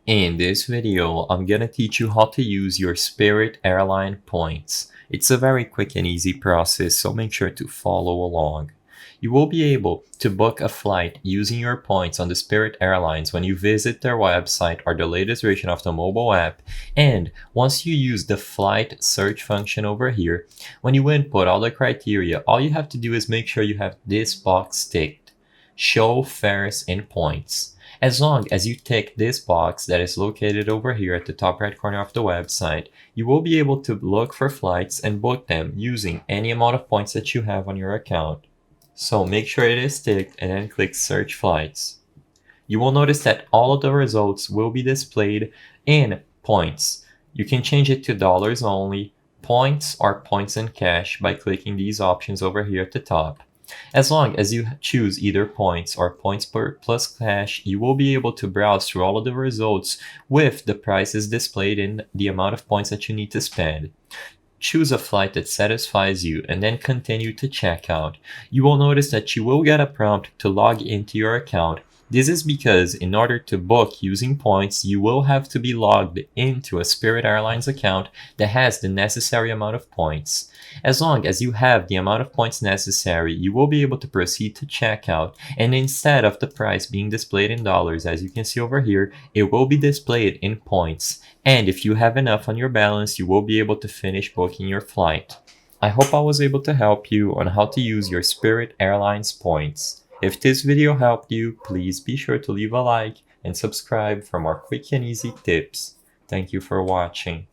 In this video, I'm gonna teach you how to use your Spirit Airline points. It's a very quick and easy process, so make sure to follow along. You will be able to book a flight using your points on the Spirit Airlines when you visit their website or the latest version of the mobile app. And once you use the flight search function over here, when you input all the criteria, all you have to do is make sure you have this box ticked. Show fares in points. As long as you tick this box that is located over here at the top right corner of the website, you will be able to look for flights and book them using any amount of points that you have on your account. So make sure it is ticked and then click search flights. You will notice that all of the results will be displayed in points. You can change it to dollars only, points, or points in cash by clicking these options over here at the top. As long as you choose either points or points plus cash, you will be able to browse through all of the results with the prices displayed in the amount of points that you need to spend. Choose a flight that satisfies you and then continue to checkout. You will notice that you will get a prompt to log into your account. This is because in order to book using points, you will have to be logged into a Spirit Airlines account that has the necessary amount of points. As long as you have the amount of points necessary, you will be able to proceed to checkout, and instead of the price being displayed in dollars, as you can see over here, it will be displayed in points. And if you have enough on your balance, you will be able to finish booking your flight. I hope I was able to help you on how to use your Spirit Airlines points. If this video helped you, please be sure to leave a like and subscribe for more quick and easy tips. Thank you for watching.